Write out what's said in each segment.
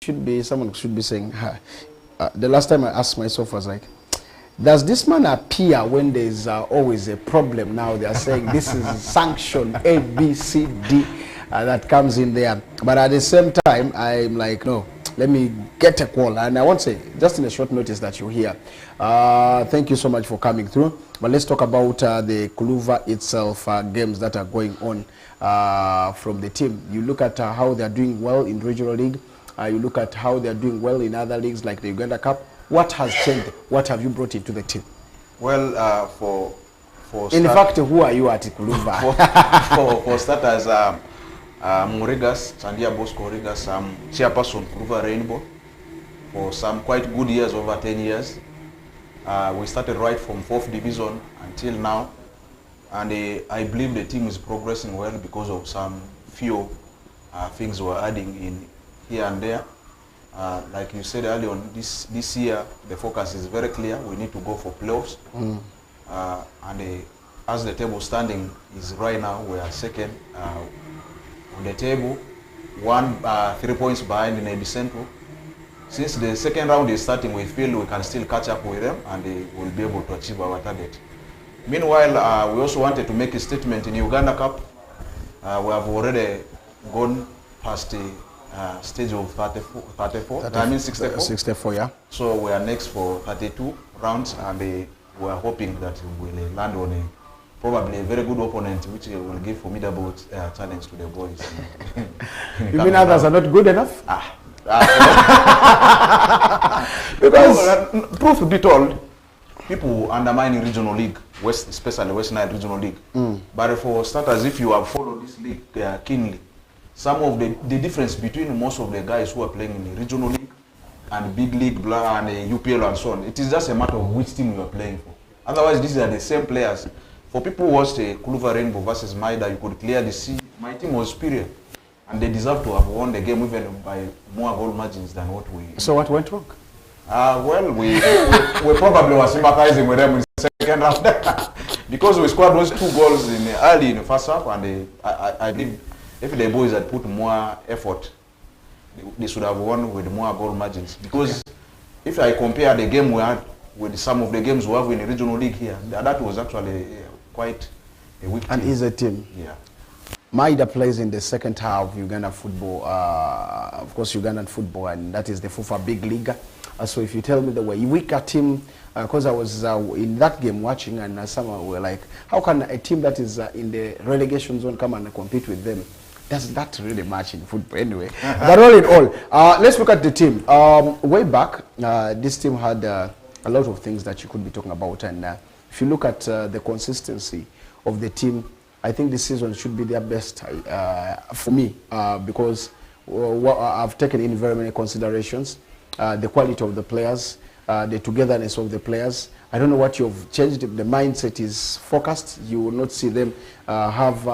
someone should be saying, the last time I asked myself was like, does this man appear when there's always a problem? Now they are saying this is sanction A, B, C, D that comes in there. But at the same time, I'm like, no, let me get a call. And I want to say, just in a short notice that you're here, thank you so much for coming through. But let's talk about the Kuluva itself, games that are going on from the team. You look at how they're doing well in regional league. You look at how they're doing well in other leagues like the Uganda Cup. What has changed? What have you brought into the team? Well, in fact, who are you at Kuluva? for starters, Murigas, Chandia Bosco Rigas, chairperson Kuluva Rainbow for some quite good years, over 10 years. We started right from 4th division until now, and I believe the team is progressing well because of some few things we're adding in here and there. Like you said earlier on, this year the focus is very clear. We need to go for playoffs. And as the table standing is right now, we are second on the table, 3 points behind in Edi Central. Since the second round is starting, we feel we can still catch up with them and we'll be able to achieve our target. Meanwhile, we also wanted to make a statement in Uganda Cup. We have already gone past the stage of 64. 64, yeah. So we are next for 32 rounds, and we are hoping that we will land on probably a very good opponent, which will give formidable challenge to the boys. You mean others are not good enough? Because truth be told, people undermine regional league, especially West Nile regional league. But for starters, if you have followed this league keenly, some of the difference between most of the guys who are playing in the regional league and big league and UPL and so on, it is just a matter of which team you are playing for. Otherwise, these are the same players. For people who watched Kuluva Rainbow versus Maida, you could clearly see my team was superior, and they deserve to have won the game even by more goal margins than what we. So what went wrong? Well, we probably were sympathizing with them in the second round because we scored those 2 goals early in the first half, and I believe if the boys had put more effort, they should have won with more goal margins. Because if I compare the game we had with some of the games we have in the regional league here, that was actually quite a weak team. An easy team. Yeah. Maida plays in the second half of Uganda football, of course Ugandan football, and that is the FUFA Big League. So if you tell me the way weaker team, because I was in that game watching, and some were like, how can a team that is in the relegation zone come and compete with them? Does that really match in football anyway? But all in all, let's look at the team. Way back, this team had a lot of things that you could be talking about, and if you look at the consistency of the team, I think this season should be their best for me, because I've taken in very many considerations. The quality of the players, the togetherness of the players. I don't know what you've changed. The mindset is focused. You will not see them have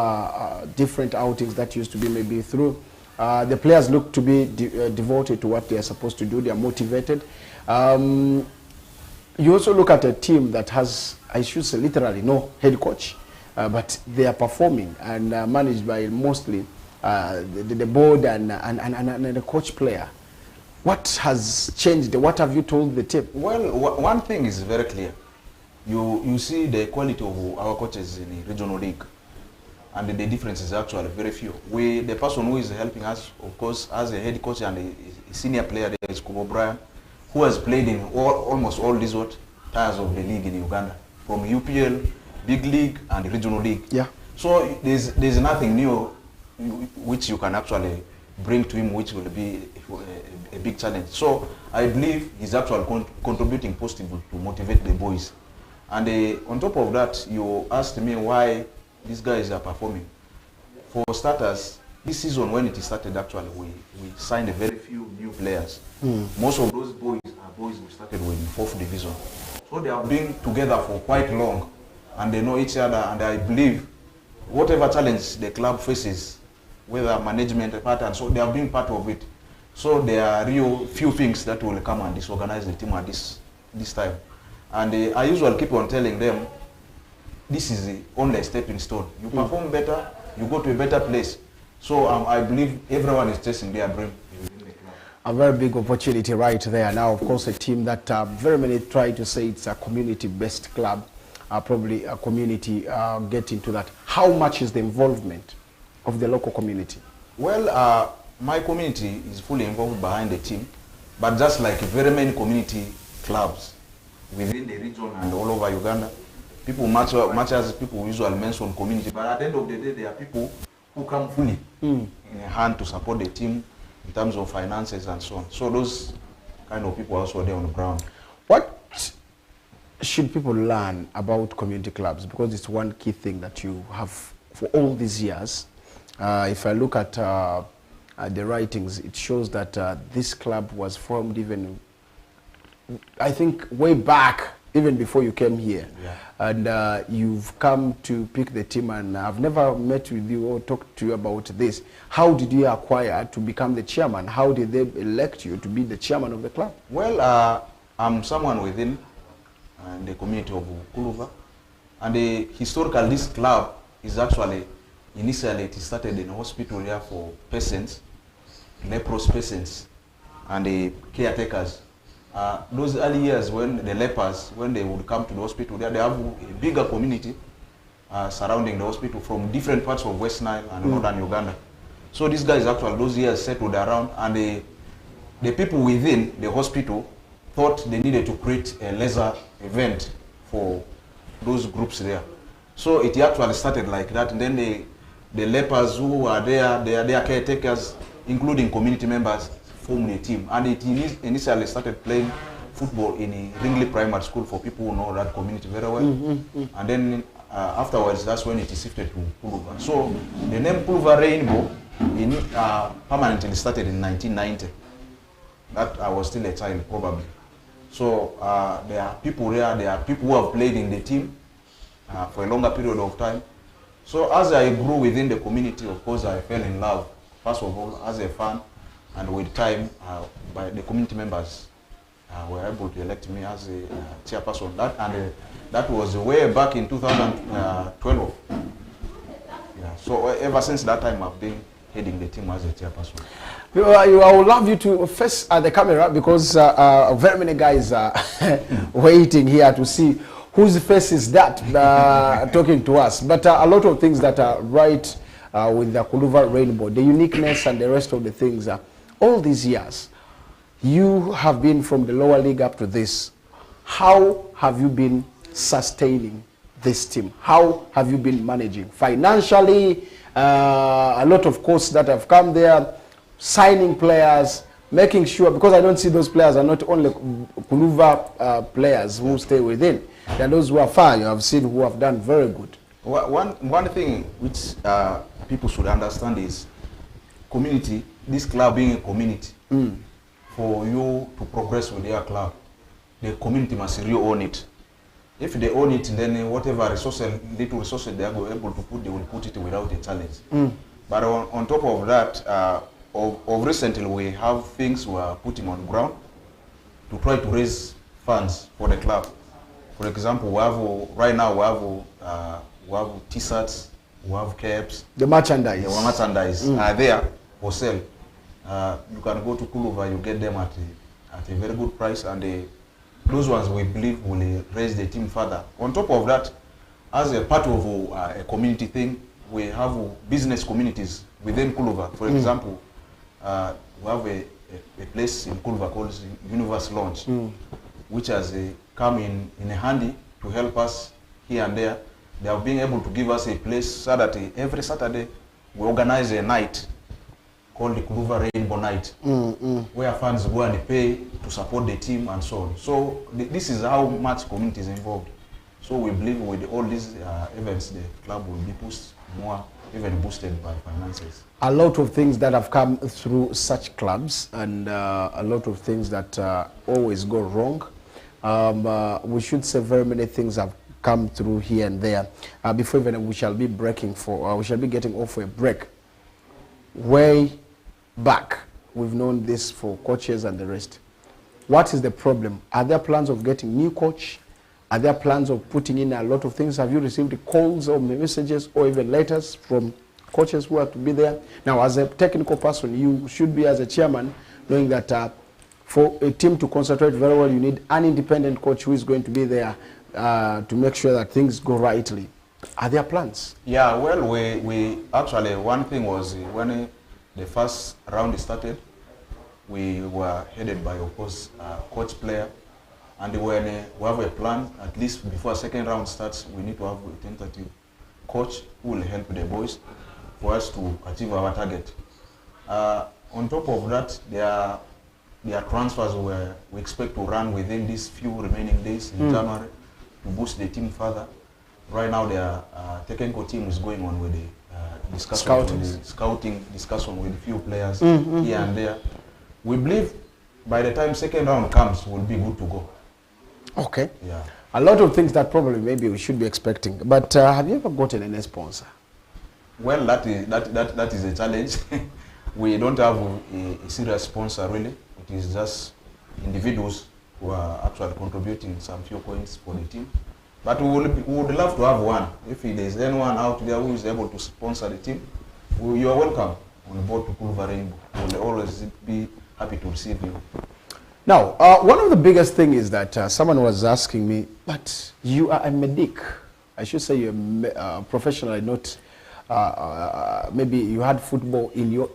different outings that used to be maybe through. The players look to be devoted to what they are supposed to do. They are motivated. You also look at a team that has, I should say, literally no head coach, but they are performing and managed by mostly the board and the coach player. What has changed? What have you told the team? Well, one thing is very clear. You see the quality of our coaches in the regional league, and the difference is actually very few. The person who is helping us, of course, as a head coach and a senior player there is Kubo Brian, who has played in almost all these tiers of the league in Uganda, from UPL, Big League, and the regional league. Yeah. So there's nothing new which you can actually bring to him, which will be a big challenge. So I believe he's actually contributing positively to motivate the boys. And on top of that, you asked me why these guys are performing. For starters, this season when it started, actually, we signed a very few new players. Most of those boys are boys we started with in 4th division. So they have been together for quite long, and they know each other, and I believe whatever challenge the club faces, whether management part, and so they have been part of it. So there are real few things that will come and disorganize the team at this time. And I usually keep on telling them, this is only a stepping stone. You perform better, you go to a better place. So I believe everyone is chasing their dream. A very big opportunity right there. Now, of course, a team that very many try to say it's a community-based club, probably a community get into that. How much is the involvement of the local community? Well, my community is fully involved behind the team, but just like very many community clubs within the region and all over Uganda, people much as people usually mention community, but at the end of the day, there are people who come fully in hand to support the team in terms of finances and so on. So those kind of people are also there on the ground. What should people learn about community clubs? Because it's one key thing that you have for all these years. If I look at the writings, it shows that this club was formed even, I think, way back, even before you came here. Yeah. And you've come to pick the team, and I've never met with you or talked to you about this. How did you acquire to become the chairman? How did they elect you to be the chairman of the club? Well, I'm someone within the community of Kuluva, and historically this club is actually, initially it started in a hospital here for patients, leprous patients, and the caretakers. Those early years when the lepers, when they would come to the hospital, they have a bigger community surrounding the hospital from different parts of West Nile and northern Uganda. So these guys actually, those years settled around, and the people within the hospital thought they needed to create a leisure event for those groups there. So it actually started like that, and then the lepers who are there, their caretakers, including community members, formed a team. And it initially started playing football in Ringley Primary School for people who know that community very well. And then afterwards, that's when it shifted to Kuluva. So the name Kuluva Rainbow permanently started in 1990. That I was still a child, probably. So there are people there are people who have played in the team for a longer period of time. So as I grew within the community, of course, I fell in love, first of all, as a fan, and with time, by the community members were able to elect me as a chairperson. That was way back in 2012. Yeah. So ever since that time, I've been heading the team as a chairperson. I would love you to face the camera, because very many guys are waiting here to see whose face is that talking to us. But a lot of things that are right with the Kuluva Rainbow, the uniqueness and the rest of the things. All these years, you have been from the lower league up to this. How have you been sustaining this team? How have you been managing financially? A lot of costs that have come there, signing players, making sure, because I don't see those players are not only Kuluva players who stay within. There are those who are far, you have seen, who have done very good. One thing which people should understand is community, this club being a community, for you to progress with their club, the community must really own it. If they own it, then whatever little resources they are able to put, they will put it without a challenge. But on top of that, of recently we have things we are putting on ground to try to raise funds for the club. For example, we have right now we have T-shirts, we have caps. The merchandise. The merchandise are there for sale. You can go to Kuluva, you get them at a very good price, and those ones we believe will raise the team further. On top of that, as a part of a community thing, we have business communities within Kuluva. For example, we have a place in Kuluva called Universe Lounge, which has come in handy to help us here and there. They have been able to give us a place so that every Saturday we organize a night called the Kuluva Rainbow Night, where fans go and pay to support the team and so on. So this is how much community is involved. So we believe with all these events, the club will be pushed more, even boosted by finances. A lot of things that have come through such clubs, and a lot of things that always go wrong. We should say very many things have come through here and there. Before even we shall be we shall be getting off for a break. Way back, we've known this for coaches and the rest. What is the problem? Are there plans of getting new coach? Are there plans of putting in a lot of things? Have you received calls or messages or even letters from coaches who are to be there? Now, as a technical person, you should be, as a chairman, knowing that for a team to concentrate very well, you need an independent coach who is going to be there to make sure that things go rightly. Are there plans? Yeah, well, we actually, one thing was when the first round started, we were headed by, of course, coach player. And when we have a plan, at least before second round starts, we need to have a tentative coach who will help the boys for us to achieve our target. On top of that, there are transfers where we expect to run within these few remaining days in January to boost the team further. Right now, the technical team is going on with the scouting discussion with a few players here and there. We believe by the time second round comes, we'll be good to go. Okay. Yeah. A lot of things that probably maybe we should be expecting. But have you ever gotten any sponsor? Well, that is a challenge. We don't have a serious sponsor really. It is just individuals who are actually contributing some few coins for the team. But we would love to have one. If there is anyone out there who is able to sponsor the team, you are welcome on board to Kulva Rainbow. We will always be happy to receive you. Now, one of the biggest things is that someone was asking me, but you are a medic. I should say you're a professional, not maybe you had football in your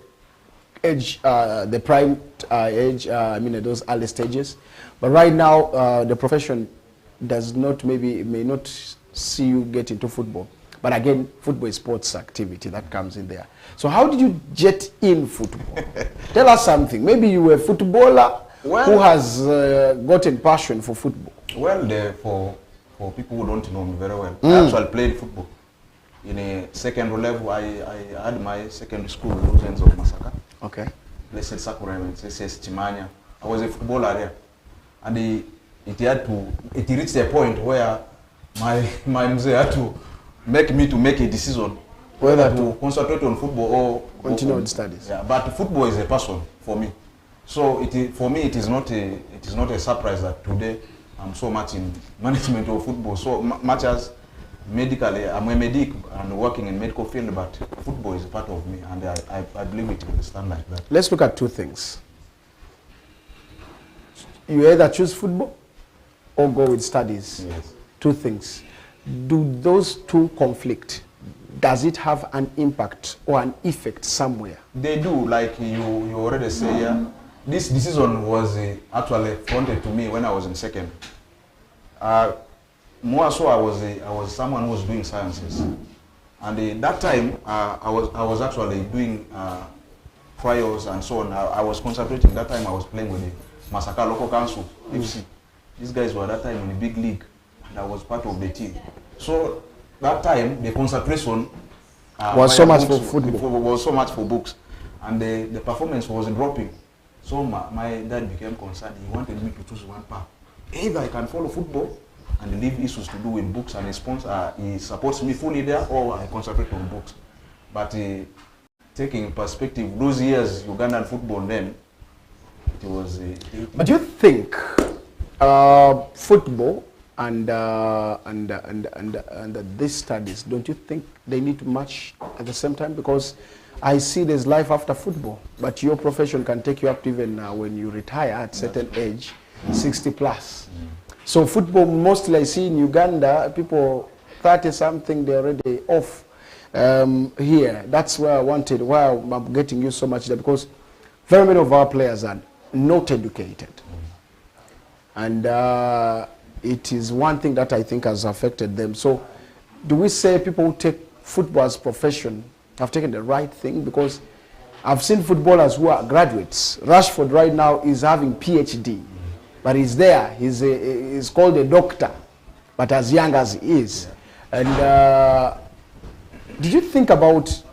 age, the prime age, I mean those early stages. But right now, the profession does not, may not see you get into football. But again, football is sports activity that comes in there. So how did you get in football? Tell us something. Maybe you were a footballer who has gotten passion for football. Well, for people who don't know me very well, I actually played football. In a secondary level, I had my secondary school, Luzenzo of Masaka. Okay. Blessed Sakura, SS Chimanya. I was a footballer there. And it reached a point where my mzee had to make a decision whether to concentrate on football or continue with studies. Yeah, but football is a passion for me. So for me it is not a surprise that today I'm so much in management of football. So much as medically, I'm a medic and working in medical field, but football is a part of me, and I believe it will stand like that. Let's look at two things. You either choose football or go with studies. Yes. Two things. Do those two conflict? Does it have an impact or an effect somewhere? They do, like you already say. Yeah. This decision was actually fronted to me when I was in second. More so, I was someone who was doing sciences, and that time I was actually doing trials and so on. I was concentrating. That time I was playing with the Masaka Local Council FC. These guys were that time in the big league, and I was part of the team. So that time the concentration was so much for football. Was so much for books, and the performance was dropping. So my dad became concerned. He wanted me to choose one path. Either I can follow football and leave issues to do with books, and he supports me fully there, or I concentrate on books. But taking perspective, those years Ugandan football then, it was. But do you think football and these studies, don't you think they need to match at the same time? Because I see there's life after football, but your profession can take you up to even when you retire at certain age, 60 plus. So football, mostly I see in Uganda, people 30-something, they're already off here. That's where I wanted, why I'm getting you so much there, because very many of our players are not educated. And it is one thing that I think has affected them. So do we say people who take football as profession have taken the right thing? Because I've seen footballers who are graduates. Rashford right now is having PhD, but he's there. He's called a doctor, but as young as he is. Yeah. And did you think about,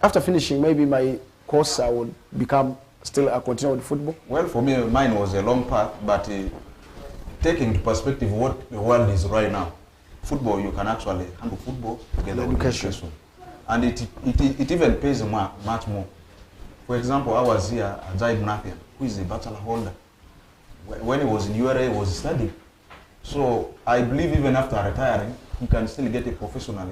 after finishing maybe my course, I would continue with football? Well, for me, mine was a long path, but taking into perspective what the world is right now, football, you can actually handle football together with education. And it even pays much more. For example, I was here, Ajaib Nathian, who is a bachelor holder. When he was in URA, he was studying. So I believe even after retiring, he can still get a professional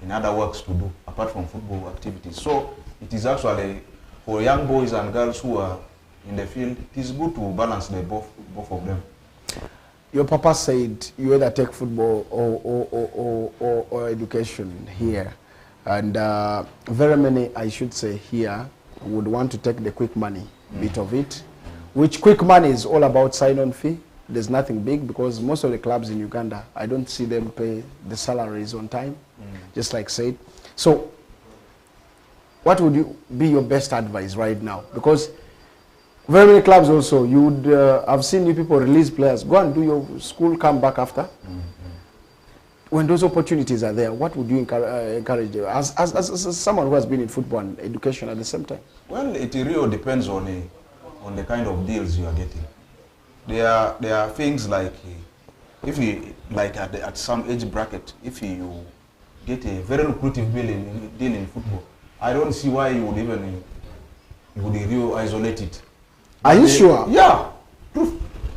in other works to do, apart from football activities. So it is actually for young boys and girls who are in the field, it is good to balance the both of them. Your papa said you either take football or education here. And very many, I should say here, would want to take the quick money bit of it, which quick money is all about sign-on fee. There's nothing big because most of the clubs in Uganda, I don't see them pay the salaries on time, just like said. So what would be your best advice right now? Because very many clubs also, you would, I've seen you people release players, go and do your school, come back after. When those opportunities are there, what would you encourage them? As someone who has been in football and education at the same time? Well, it really depends on the kind of deals you are getting. There are things like, if you, like at some age bracket, if you get a very lucrative deal in football, I don't see why you would even really isolate it. Are you sure? Yeah.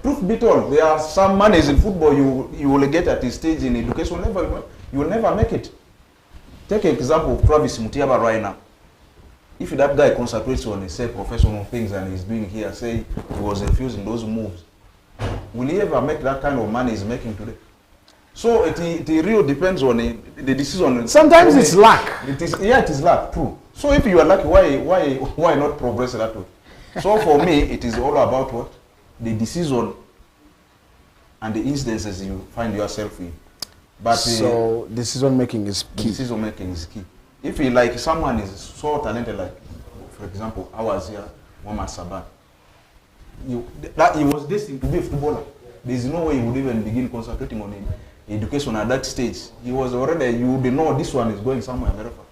Truth be told, there are some monies in football you will get at this stage in education level, you will never make it. Take an example of Travis Mutiaba right now. If that guy concentrates on, say, professional things and he's doing here, say he was refusing those moves, will he ever make that kind of money he's making today? So it really depends on the decision. Sometimes it's luck. It is luck, true. So if you are lucky, why not progress that way? So for me, it is all about what? The decision and the instances you find yourself in. But so decision making is key. Decision making is key. If you like someone is so talented, like for example, I was here, Muhammad Saban. He was destined to be a footballer. There is no way he would even begin concentrating on education at that stage. He was already, you would know this one is going somewhere very far.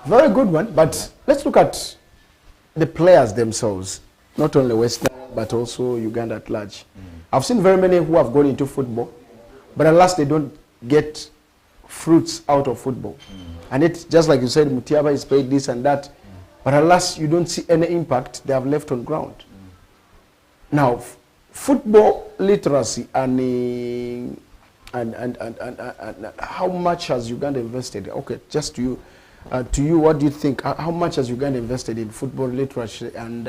Very good one, but let's look at the players themselves, not only Western, but also Uganda at large. I've seen very many who have gone into football, but alas, they don't get fruits out of football. And it's just like you said, Mutiaba is paid this and that, but alas, you don't see any impact they have left on ground. Now, football literacy and how much has Uganda invested? Okay, just to you, what do you think? How much has Uganda invested in football literacy and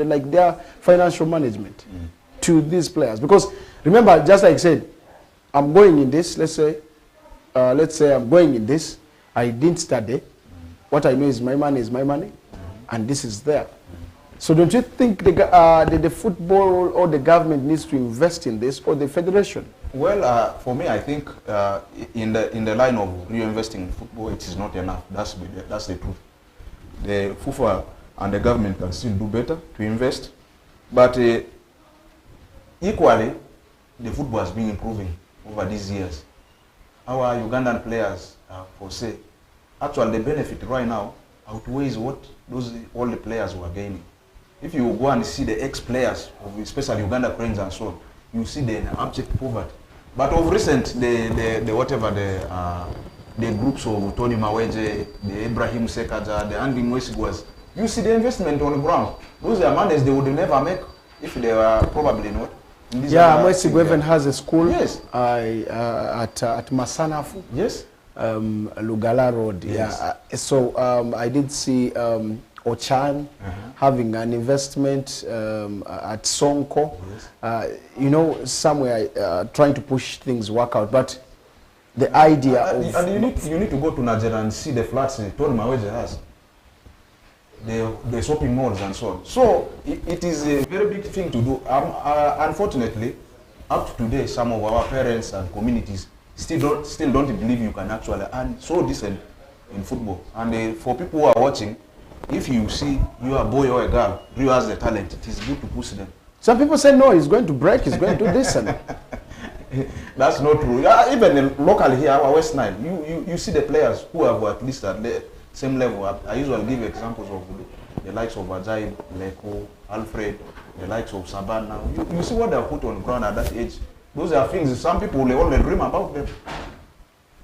like their financial management to these players? Because remember, just like I said, I'm going in this. Let's say I'm going in this. I didn't study. What I know is my money, and this is there. So don't you think the football or the government needs to invest in this, or the federation? Well, for me, I think in the line of reinvesting in football, it is not enough. That's the truth. The FIFA and the government can still do better to invest, but equally, the football has been improving over these years. Our Ugandan players, for say, actually the benefit right now outweighs what all the players were gaining. If you go and see the ex-players, especially Uganda Cranes and so on, you see the abject poverty. But of recent, the groups of Tony Maweje, the Ibrahim Sekaja, the Andy Mwesigwas, you see the investment on the ground. Those are monies they would never make if they were probably not. Yeah, Mwesigwa even has a school. Yes. At Masanafu. Yes. Lugala Road. Yes. Yeah. So I did see Ochan having an investment at Sonko. Yes. You know, somewhere trying to push things work out, but the idea of... And you need to go to Nigeria and see the flats Tony Maweje has. The shopping malls and so on. So it is a very big thing to do. Unfortunately, up to today, some of our parents and communities still don't believe you can actually earn so decent in football. And for people who are watching, if you see your boy or a girl who has the talent, it is good to push them. Some people say no, he's going to break, he's going to do this and... That's not true. Even locally here, our West Nile, you see the players who have at least at the same level. I usually give examples of the likes of Ajaib, Leko, Alfred, the likes of Saban now. You see what they are put on ground at that age. Those are things some people will only dream about them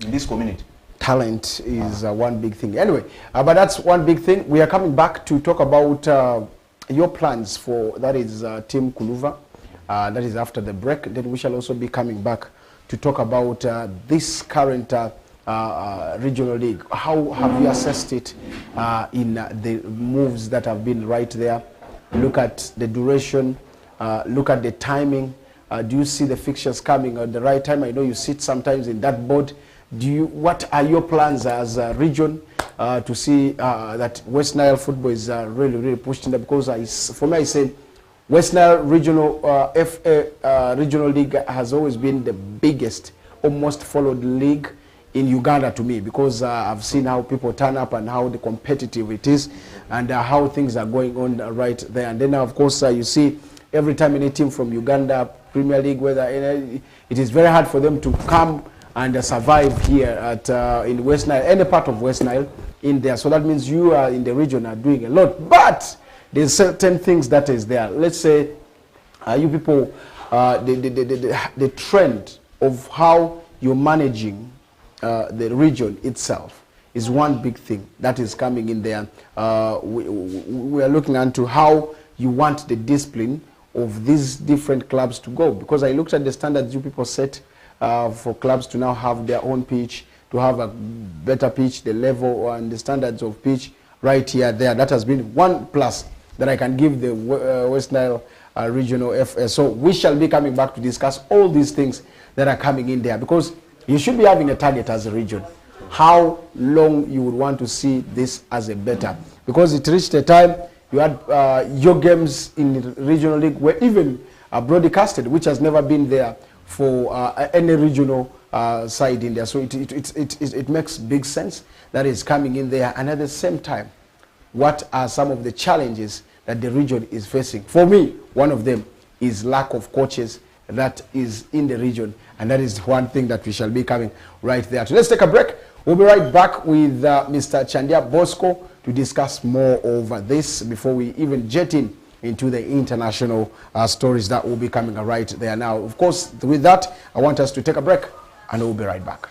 in this community. Talent is one big thing. Anyway, but that's one big thing. We are coming back to talk about your plans for, that is Team Kuluva. That is after the break. Then we shall also be coming back to talk about this current regional league. How have you assessed it in the moves that have been right there? Look at the duration, look at the timing. Do you see the fixtures coming at the right time? I know you sit sometimes in that board. What are your plans as a region to see that West Nile football is really pushed in there? Because for me, I say West Nile regional FA regional league has always been the biggest, almost followed league in Uganda to me, because I've seen how people turn up and how the competitive it is, and how things are going on right there. And then of course you see every time any team from Uganda Premier League, whether it is very hard for them to come and survive here at in West Nile, any part of West Nile in there. So that means you are in the region are doing a lot, but there's certain things that is there. Let's say you people, the trend of how you're managing the region itself is one big thing that is coming in there. We are looking into how you want the discipline of these different clubs to go, because I looked at the standards you people set for clubs to now have their own pitch, to have a better pitch, the level and the standards of pitch right here, there. That has been one plus that I can give the West Nile regional FA. So we shall be coming back to discuss all these things that are coming in there, because you should be having a target as a region. How long you would want to see this as a better, because it reached a time you had your games in the regional league were even broadcasted, which has never been there for any regional side in there. So it makes big sense that is coming in there. And at the same time, what are some of the challenges that the region is facing? For me, one of them is lack of coaches that is in the region, and that is one thing that we shall be coming right there. So let's take a break. We'll be right back with Mr. Chandia Bosco to discuss more over this before we even jet into the international stories that will be coming right there now. Of course, with that, I want us to take a break, and we'll be right back.